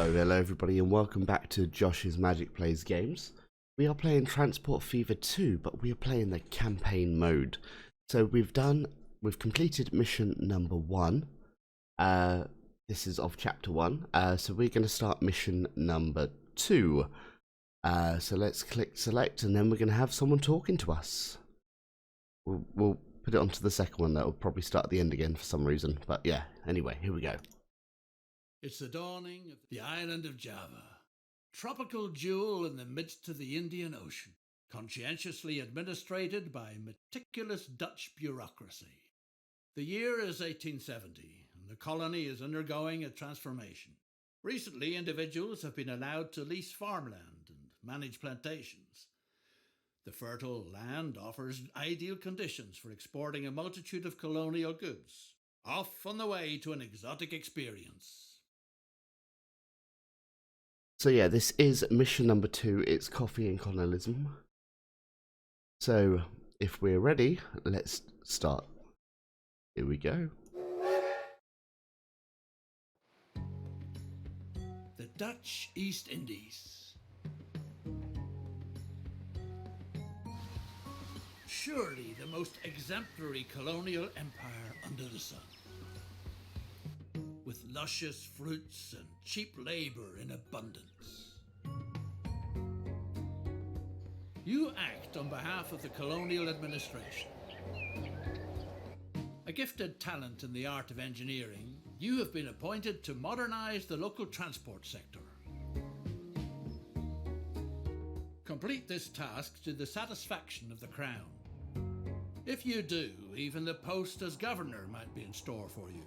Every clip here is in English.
Hello everybody and welcome back to Josh's Magic Plays Games. We are playing Transport Fever 2, but we are playing the campaign mode. So we've completed mission number 1. This is of chapter 1. So we're going to start mission number 2. So let's click select and then we're going to have someone talking to us. We'll put it onto the second one. That will probably start at the end again for some reason. But yeah, anyway, here we go. It's the dawning of the island of Java, tropical jewel in the midst of the Indian Ocean, conscientiously administrated by meticulous Dutch bureaucracy. The year is 1870, and the colony is undergoing a transformation. Recently, individuals have been allowed to lease farmland and manage plantations. The fertile land offers ideal conditions for exporting a multitude of colonial goods, off on the way to an exotic experience. So yeah, this is mission number 2, it's Coffee and Colonialism. So, if we're ready, let's start. Here we go. The Dutch East Indies. Surely the most exemplary colonial empire under the sun. With luscious fruits and cheap labour in abundance. You act on behalf of the colonial administration. A gifted talent in the art of engineering, you have been appointed to modernise the local transport sector. Complete this task to the satisfaction of the Crown. If you do, even the post as governor might be in store for you.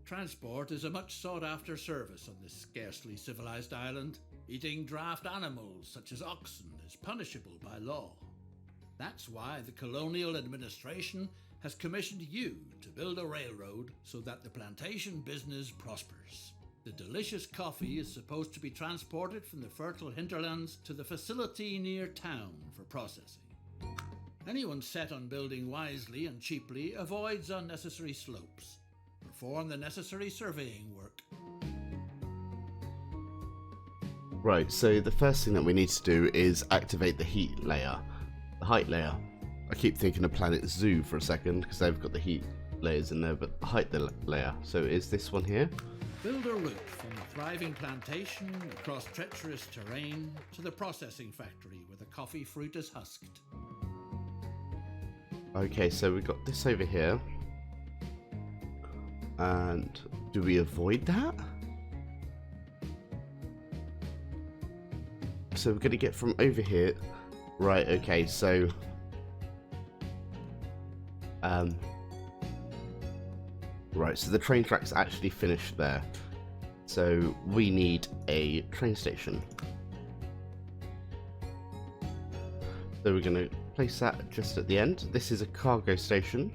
Transport is a much sought-after service on this scarcely civilized island. Eating draft animals such as oxen is punishable by law. That's why the colonial administration has commissioned you to build a railroad so that the plantation business prospers. The delicious coffee is supposed to be transported from the fertile hinterlands to the facility near town for processing. Anyone set on building wisely and cheaply avoids unnecessary slopes. Perform the necessary surveying work. Right, so the first thing that we need to do is activate the heat layer, the height layer. I keep thinking of Planet Zoo for a second because they've got the heat layers in there, but the height layer. So is this one here? Build a route from the thriving plantation across treacherous terrain to the processing factory where the coffee fruit is husked. Okay, so we've got this over here. And do we avoid that? So we're going to get from over here. Right, okay, so right, so the train track's actually finished there. So we need a train station. So we're going to place that just at the end. This is a cargo station.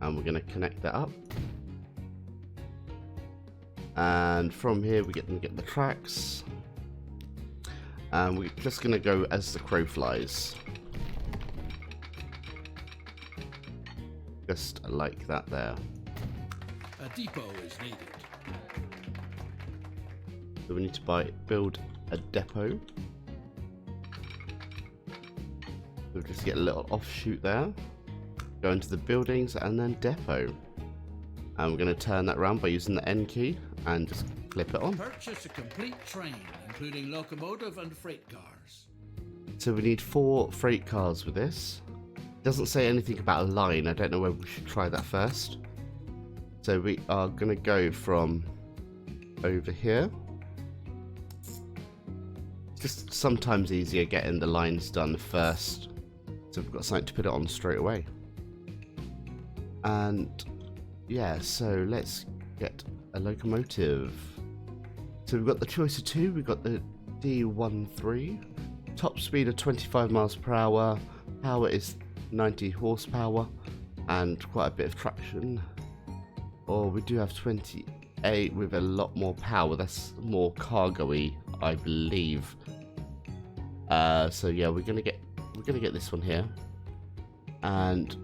And we're going to connect that up. And from here we get the tracks. And we're just going to go as the crow flies. Just like that there. A depot is needed. So we need to build a depot. We'll just get a little offshoot there. Go into the buildings and then depot. And we're going to turn that around by using the N key and just clip it on. Purchase a complete train, including locomotive and freight cars. So we need 4 freight cars with this. It doesn't say anything about a line. I don't know whether we should try that first. So we are going to go from over here. Just sometimes easier getting the lines done first. So we've got something to put it on straight away. And yeah, so let's get a locomotive. So we've got the choice of 2. We've got the D13, top speed of 25 miles per hour, power is 90 horsepower, and quite a bit of traction. Or we do have 28 with a lot more power. That's more cargo-y, I believe. So yeah, we're gonna get this one here, and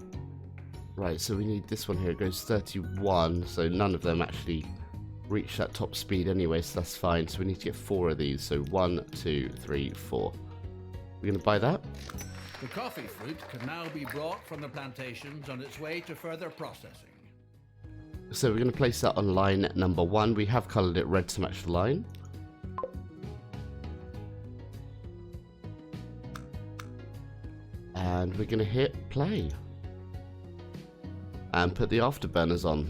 Right, so we need this one here. It goes 31, so none of them actually reach that top speed anyway, so that's fine. So we need to get 4 of these. So 1, 2, 3, 4. We're going to buy that. The coffee fruit can now be brought from the plantations on its way to further processing. So we're going to place that on line number 1. We have coloured it red to match the line. And we're going to hit play. And put the afterburners on.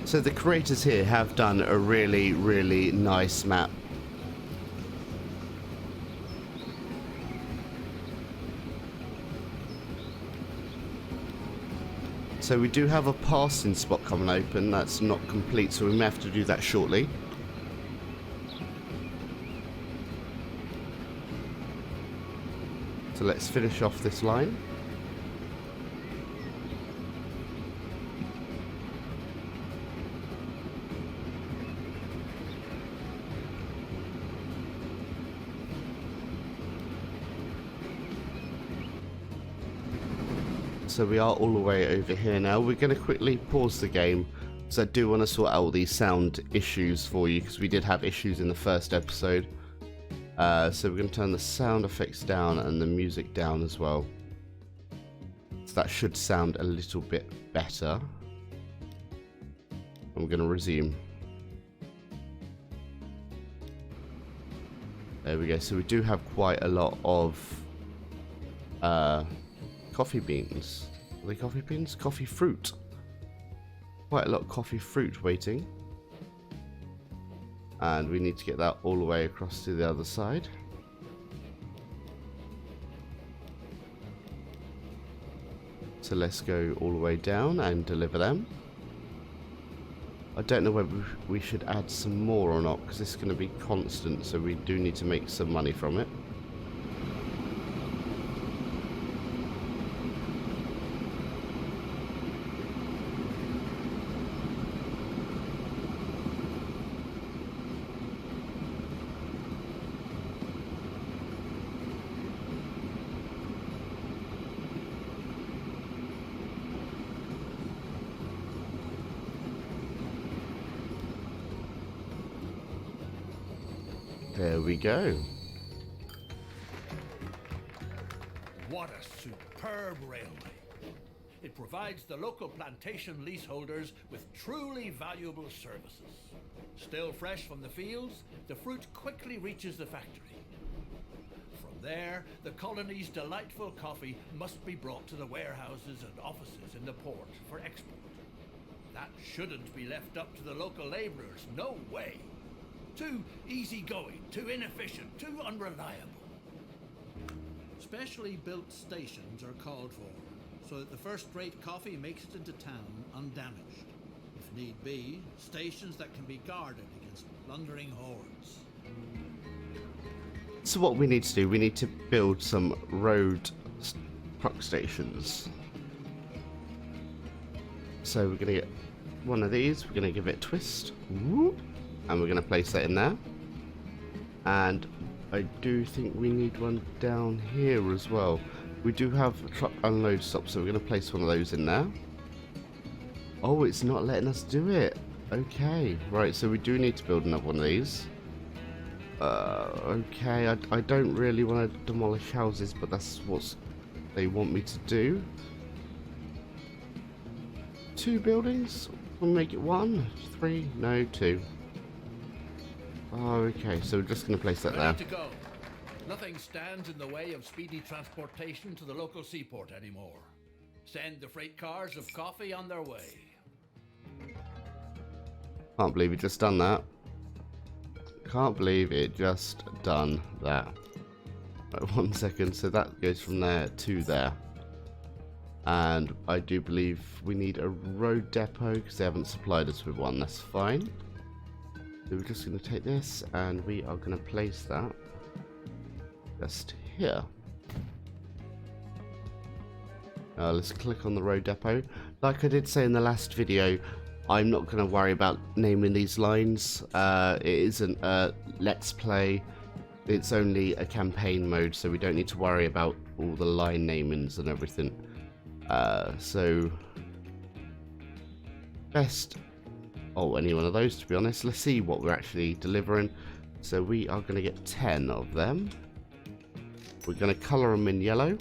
So the creators here have done a really, really nice map. So we do have a passing spot coming open that's not complete, so we may have to do that shortly. So let's finish off this line. So we are all the way over here now. We're going to quickly pause the game because I do want to sort out all these sound issues for you, because we did have issues in the first episode. So we're going to turn the sound effects down and the music down as well. So that should sound a little bit better. And we're going to resume. There we go. So we do have quite a lot of coffee beans. Are they coffee beans? Coffee fruit. Quite a lot of coffee fruit waiting. And we need to get that all the way across to the other side. So let's go all the way down and deliver them. I don't know whether we should add some more or not, because this is going to be constant, so we do need to make some money from it. There we go. What a superb railway. It provides the local plantation leaseholders with truly valuable services. Still fresh from the fields, the fruit quickly reaches the factory. From there, the colony's delightful coffee must be brought to the warehouses and offices in the port for export. That shouldn't be left up to the local labourers, no way. Too easygoing, too inefficient, too unreliable. Specially built stations are called for, so that the first-rate coffee makes it into town undamaged. If need be, stations that can be guarded against plundering hordes. So what we need to do, we need to build some road truck stations. So we're going to get one of these, we're going to give it a twist. Whoop. And we're going to place that in there. And I do think we need one down here as well. We do have a truck unload stop, so we're going to place one of those in there. Oh, it's not letting us do it. Okay, right, so we do need to build another one of these. Okay, I don't really want to demolish houses, but that's what they want me to do. 2 buildings? We'll make it 1, 3, no, 2. Oh, okay, so we're just going to place that there. Ready to go. Nothing stands in the way of speedy transportation to the local seaport anymore. Send the freight cars of coffee on their way. Can't believe it just done that. Can't believe it just done that. Right, 1 second, so that goes from there to there. And I do believe we need a road depot because they haven't supplied us with one. That's fine. So we're just going to take this and we are going to place that just here. Let's click on the road depot. Like I did say in the last video, I'm not going to worry about naming these lines. It isn't a let's play. It's only a campaign mode, so we don't need to worry about all the line namings and everything. So best, any one of those, to be honest. Let's see what we're actually delivering. So we are going to get 10 of them. We're going to colour them in yellow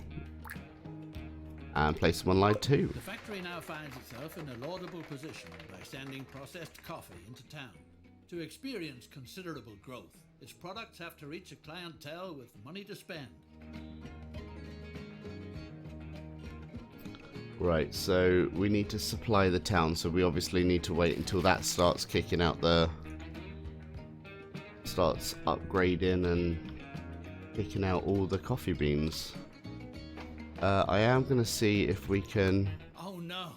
and place them on line 2. The factory now finds itself in a laudable position by sending processed coffee into town. To experience considerable growth, its products have to reach a clientele with money to spend. Right, so we need to supply the town, so we obviously need to wait until that starts kicking out starts upgrading and kicking out all the coffee beans. I am going to see if we can... Oh no!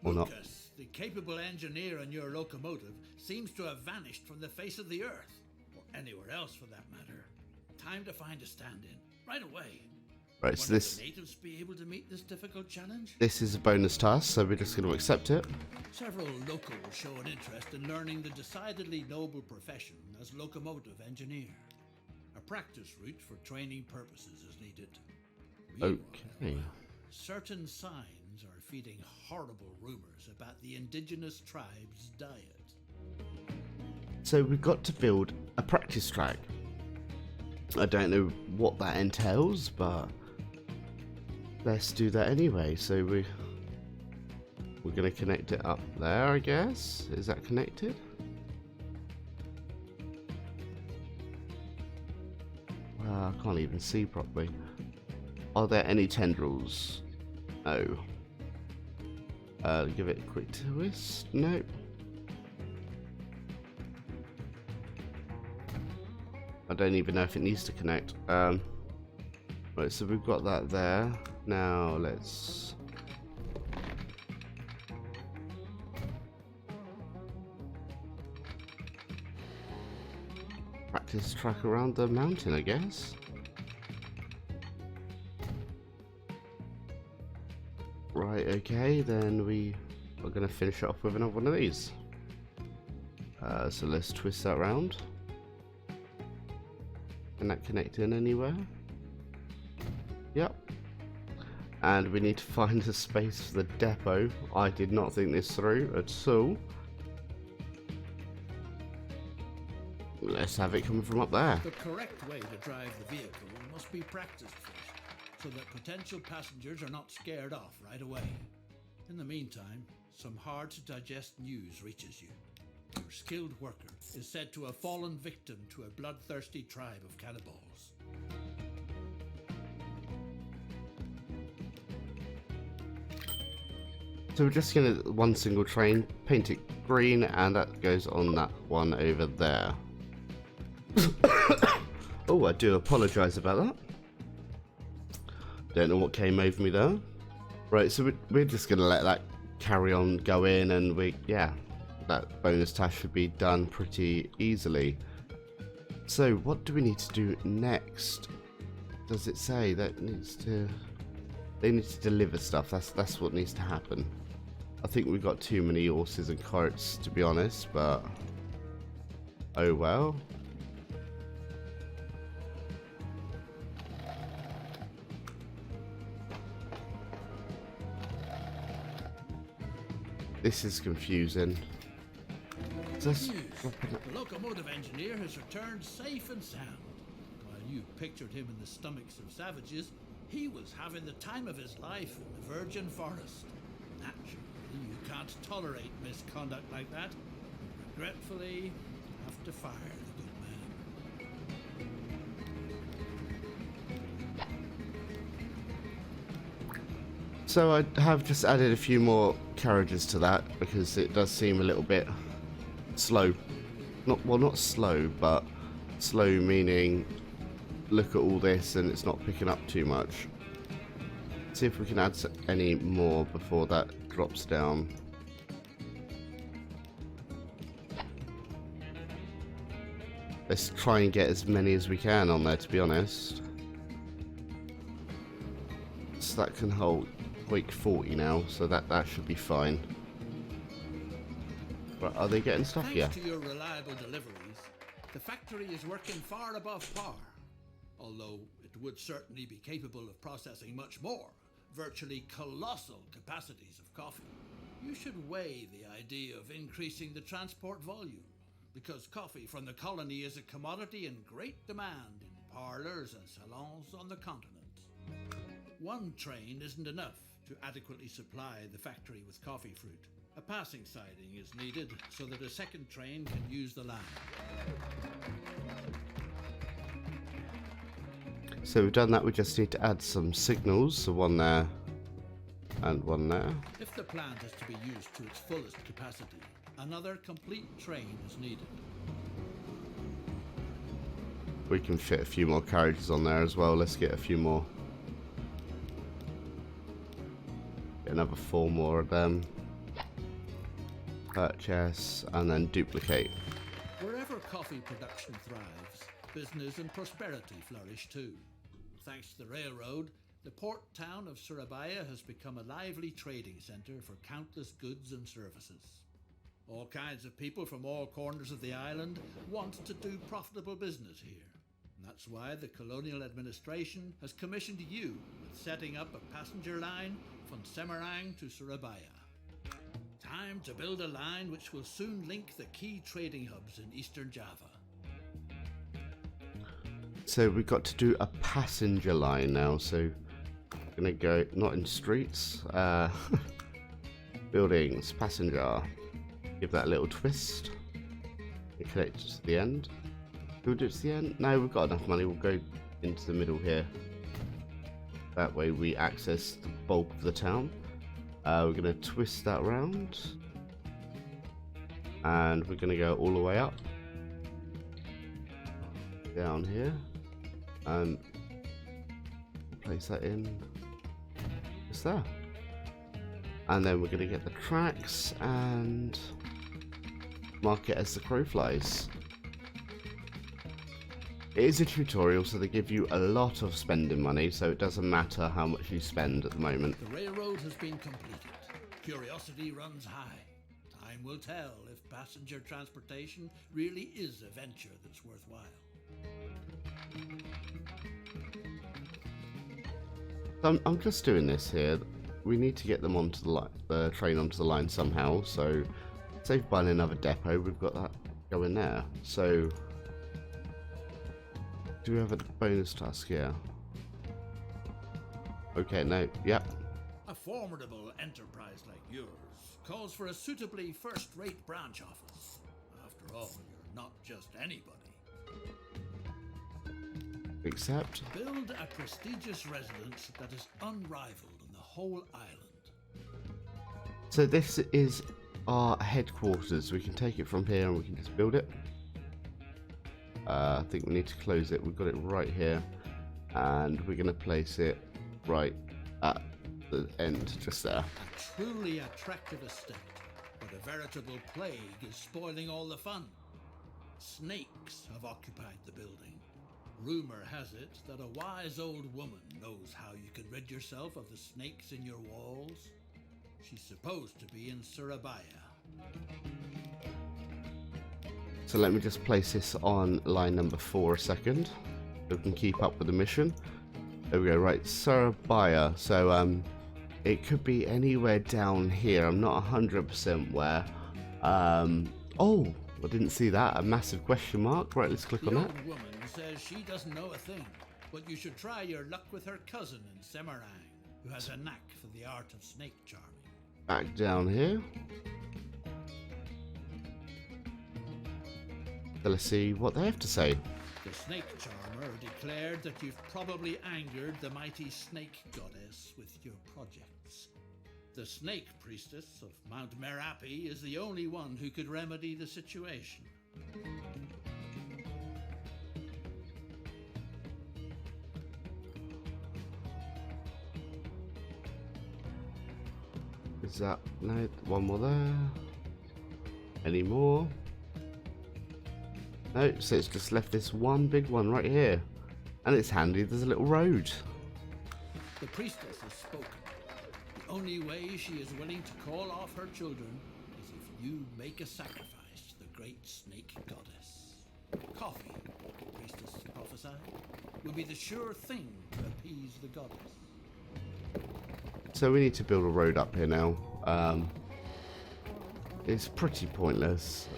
Or not. Lucas, the capable engineer on your locomotive, seems to have vanished from the face of the earth. Or anywhere else for that matter. Time to find a stand-in. Right away. Right, so this... Will the natives be able to meet this difficult challenge? This is a bonus task, so we're just going to accept it. Several locals show an interest in learning the decidedly noble profession as locomotive engineer. A practice route for training purposes is needed. Okay. Certain signs are feeding horrible rumors about the indigenous tribe's diet. So we've got to build a practice track. I don't know what that entails, but let's do that anyway. So we're going to connect it up there, I guess. Is that connected? I can't even see properly. Are there any tendrils? No. Give it a quick twist. Nope. I don't even know if it needs to connect. Right, so we've got that there. Now let's... practice track around the mountain, I guess. Right, okay, then we are going to finish it off with another one of these. So let's twist that round. Can that connect in anywhere? Yep. And we need to find a space for the depot. I did not think this through at all. Let's have it coming from up there. The correct way to drive the vehicle must be practiced first, so that potential passengers are not scared off right away. In the meantime, some hard-to-digest news reaches you. Your skilled worker is said to have fallen victim to a bloodthirsty tribe of cannibals. So we're just going to one single train, paint it green, and that goes on that one over there. Oh, I do apologise about that. Don't know what came over me there. Right, so we're just going to let that carry on going, and that bonus task should be done pretty easily. So what do we need to do next? Does it say that they need to deliver stuff? That's what needs to happen. I think we've got too many horses and carts, to be honest, but oh well. This is confusing. The locomotive engineer has returned safe and sound. While you pictured him in the stomachs of savages, he was having the time of his life in the virgin forest. Naturally, you can't tolerate misconduct like that. Regretfully, have to fire the good man. So I have just added a few more carriages to that because it does seem a little bit slow. Not slow, but slow meaning look at all this and it's not picking up too much. See if we can add any more before that drops down. Let's try and get as many as we can on there, to be honest. So that can hold week 40 now, so that should be fine. But are they getting stuff? Thanks Yeah. to your reliable deliveries, the factory is working far above par. Although it would certainly be capable of processing much more, virtually colossal capacities of coffee. You should weigh the idea of increasing the transport volume, because coffee from the colony is a commodity in great demand in parlours and salons on the continent. One train isn't enough to adequately supply the factory with coffee fruit. A passing siding is needed so that a second train can use the line. So we've done that, we just need to add some signals, so one there and one there. If the plant is to be used to its fullest capacity, another complete train is needed. We can fit a few more carriages on there as well. Let's get a few more. Get another 4 more of them. Purchase and then duplicate. Wherever coffee production thrives, business and prosperity flourish too. Thanks to the railroad, the port town of Surabaya has become a lively trading centre for countless goods and services. All kinds of people from all corners of the island want to do profitable business here. And that's why the colonial administration has commissioned you with setting up a passenger line from Semarang to Surabaya. Time to build a line which will soon link the key trading hubs in eastern Java. So we've got to do a passenger line now, so we're gonna go not in streets, buildings, passenger, give that a little twist and connect it to the end. We'll do it to the end. No, we've got enough money, we'll go into the middle here, that way we access the bulk of the town. We're gonna twist that round and we're gonna go all the way up down here and place that in just there, and then we're going to get the tracks and mark it as the crow flies. It is a tutorial, so they give you a lot of spending money, so it doesn't matter how much you spend at the moment. The railroad has been completed. Curiosity runs high. Time will tell if passenger transportation really is a venture that's worthwhile. I'm just doing this here. We need to get them onto the train onto the line somehow. So, save buying another depot. We've got that going there. So, do we have a bonus task here? Okay, no, yep. A formidable enterprise like yours calls for a suitably first-rate branch office. After all, you're not just anybody. Accept. Build a prestigious residence that is unrivaled in the whole island. So this is our headquarters. We can take it from here and we can just build it. I think we need to close it. We've got it right here, and we're going to place it right at the end, just there. A truly attractive estate, but a veritable plague is spoiling all the fun. Snakes have occupied the building. Rumor has it that a wise old woman knows how you can rid yourself of the snakes in your walls. She's supposed to be in Surabaya. So let me just place this on line number 4 a second, so we can keep up with the mission. There we go, right, Surabaya. So it could be anywhere down here. I'm not 100% where. Oh, I didn't see that. A massive question mark. Right, let's click on that. The old woman says she doesn't know a thing, but you should try your luck with her cousin in Semarang, who has a knack for the art of snake charming. Back down here. So let's see what they have to say. The snake charmer declared that you've probably angered the mighty snake goddess with your projects. The snake priestess of Mount Merapi is the only one who could remedy the situation. Is that, no, one more there. Any more? No, so it's just left this one big one right here. And it's handy, there's a little road. The priestess has spoken. only way she is willing to call off her children is if you make a sacrifice to the great snake goddess. Coffee, the priestess prophesied, will be the sure thing to appease the goddess. So we need to build a road up here now. It's pretty pointless.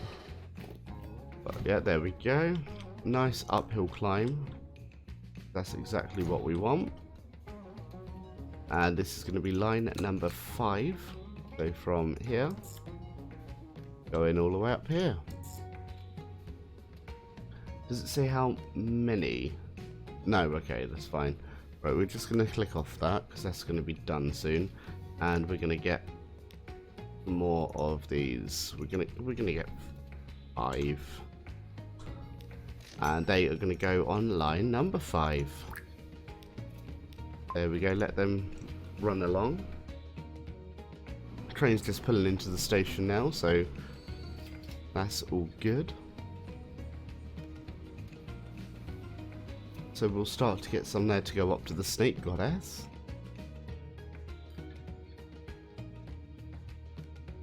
But yeah, there we go. Nice uphill climb. That's exactly what we want. And this is going to be line number 5. So from here, going all the way up here. Does it say how many? No, okay, that's fine. Right, we're just going to click off that because that's going to be done soon. And we're going to get more of these. We're gonna get 5. And they are going to go on line number 5. There we go, let them run along. The train's just pulling into the station now, so that's all good. So we'll start to get some there to go up to the snake goddess.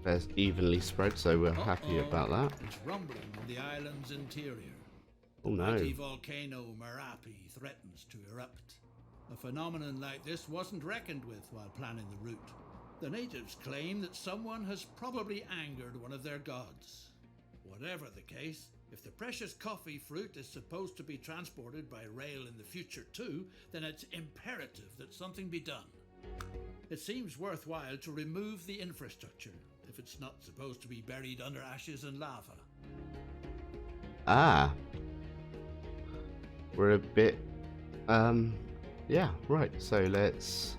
There's evenly spread, so we're happy about that. It's rumbling in the island's interior. Oh no. The mighty volcano Merapi threatens to erupt. A phenomenon like this wasn't reckoned with while planning the route. The natives claim that someone has probably angered one of their gods. Whatever the case, if the precious coffee fruit is supposed to be transported by rail in the future too, then it's imperative that something be done. It seems worthwhile to remove the infrastructure if it's not supposed to be buried under ashes and lava. Ah. We're a bit... yeah, right. So let's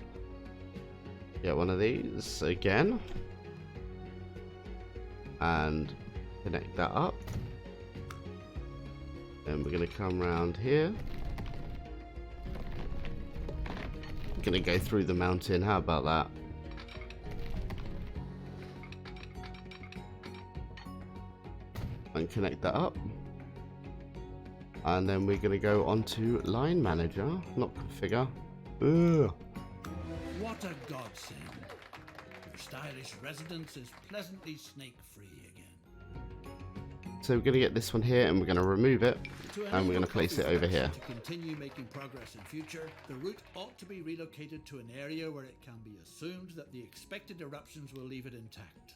get one of these again. And connect that up. Then we're going to come around here. We're going to go through the mountain. How about that? And connect that up. And then we're going to go onto line manager, not configure. Ugh. What a godsend. Your stylish residence is pleasantly snake-free again. So we're going to get this one here and we're going to remove it. And we're going to place it over here. To continue making progress in future, the route ought to be relocated to an area where it can be assumed that the expected eruptions will leave it intact.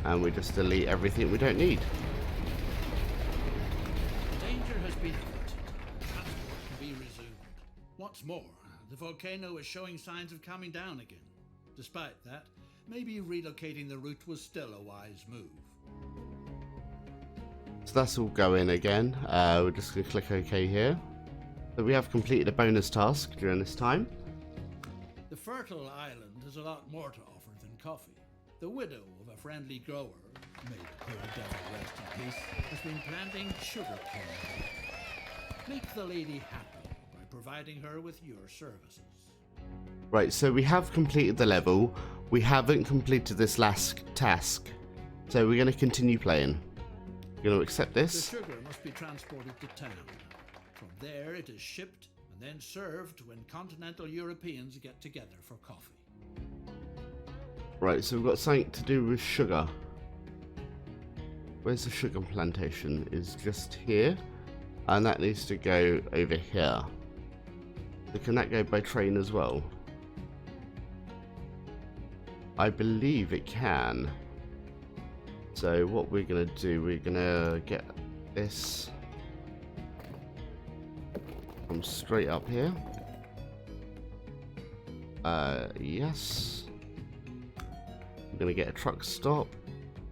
And we just delete everything we don't need. Danger has been averted. Transport can be resumed. What's more, the volcano is showing signs of calming down again. Despite that, maybe relocating the route was still a wise move. So that's all going again. We're just going to click OK here. So we have completed a bonus task during this time. The fertile island has a lot more to offer than coffee. The widow of a friendly grower, may the poor devil rest in peace, has been planting sugar cane. Make the lady happy by providing her with your services. Right, so we have completed the level. We haven't completed this last task. So we're going to continue playing. We're going to accept this. The sugar must be transported to town. From there it is shipped and then served when continental Europeans get together for coffee. Right, so we've got something to do with sugar. Where's the sugar plantation? Is just here. And that needs to go over here. So can that go by train as well? I believe it can. So what we're going to do, we're going to get this from straight up here. Yes. We're going to get a truck stop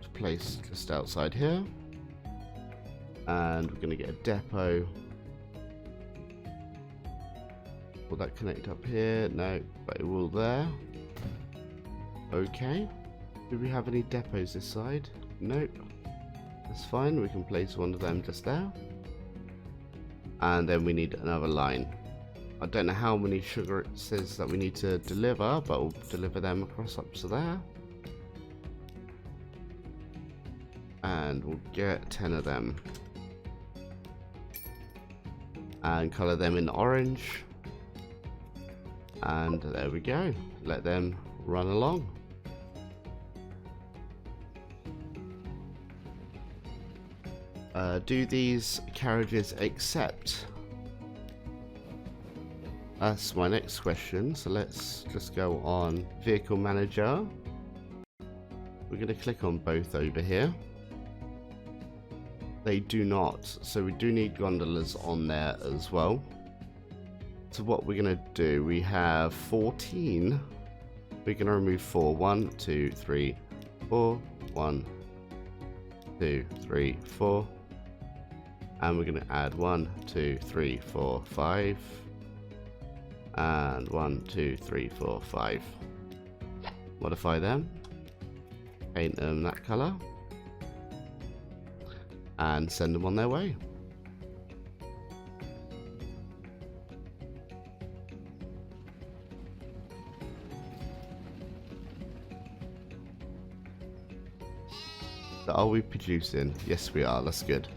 to place just outside here. And we're going to get a depot. Will that connect up here? No, but it will there. Okay. Do we have any depots this side? Nope. That's fine. We can place one of them just there. And then we need another line. I don't know how many sugar it says that we need to deliver, but we'll deliver them across up to there. And we'll get 10 of them. And colour them in orange. And there we go. let them run along. Do these carriages accept? That's my next question. So let's just go on Vehicle Manager. We're going to click on both over here. They do not, so we do need gondolas on there as well. So what we're going to do, we have 14. We're going to remove 4. 1, 2, 3, 4. 1, 2, 3, 4. And we're going to add 1, 2, 3, 4, 5. And 1, 2, 3, 4, 5. Modify them. Paint them that colour. And send them on their way. So are we producing? Yes, we are. That's good.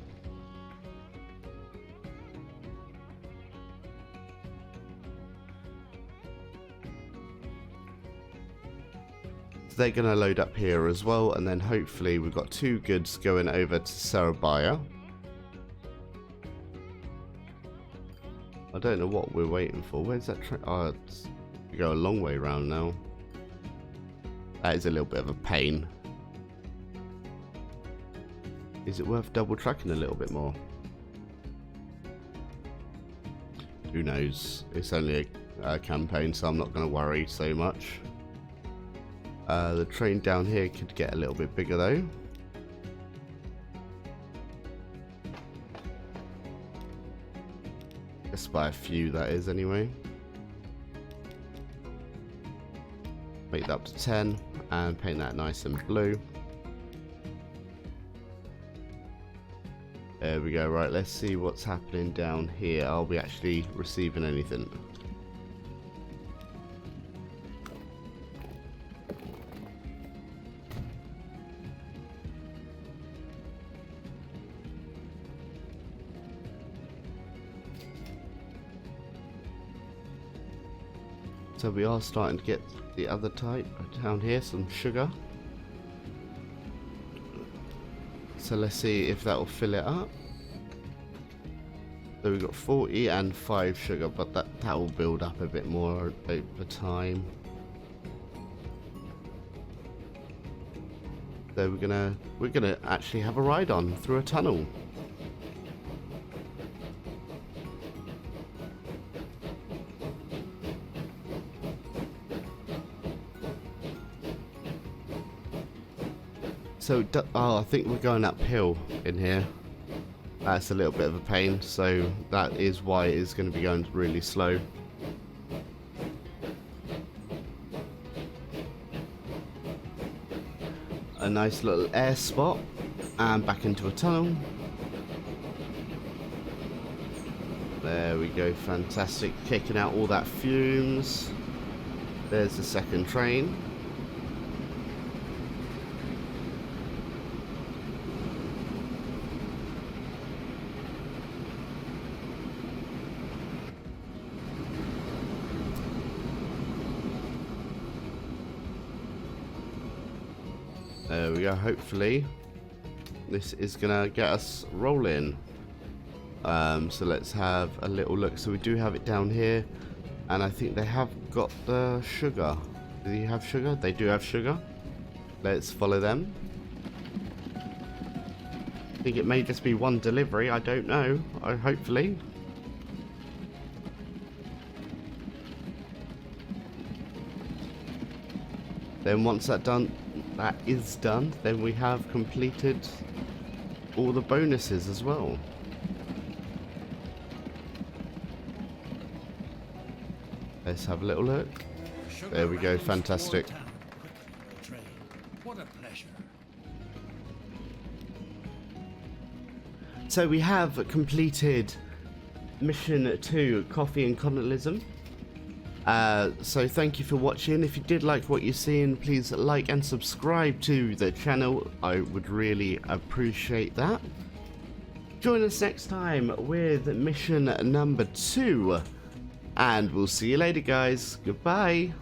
So they're going to load up here as well, and then hopefully we've got 2 goods going over to Sarabaya. I don't know what we're waiting for. Where's that train? Oh, it's, we go a long way around now. That is a little bit of a pain. Is it worth double tracking a little bit more? Who knows? It's only a campaign, so I'm not going to worry so much. The train down here could get a little bit bigger though. Just by a few, that is, anyway. Make that up to 10 and paint that nice and blue. There we go. Right, let's see what's happening down here. Are we actually receiving anything? So we are starting to get the other type down here, some sugar. So let's see if that will fill it up. So we've got 40 and 5 sugar, but that will build up a bit more over time. So we're gonna actually have a ride on through a tunnel. So, oh, I think we're going uphill in here. That's a little bit of a pain, so that is why it is going to be going really slow. A nice little air spot, and back into a tunnel. There we go, fantastic. Kicking out all that fumes. There's the second train. There we go, hopefully this is gonna get us rolling. So let's have a little look. So we do have it down here, and I think they have got the sugar. Do they have sugar? They do have sugar. Let's follow them. I think it may just be one delivery, I don't know. Hopefully. Then once that is done, then we have completed all the bonuses as well. Let's have a little look. There we go, fantastic. What a pleasure. So we have completed mission 2, Coffee and Colonialism. So thank you for watching. If you did like what you're seeing, please like and subscribe to the channel. I would really appreciate that. Join us next time with mission number 2, and we'll see you later, guys. Goodbye.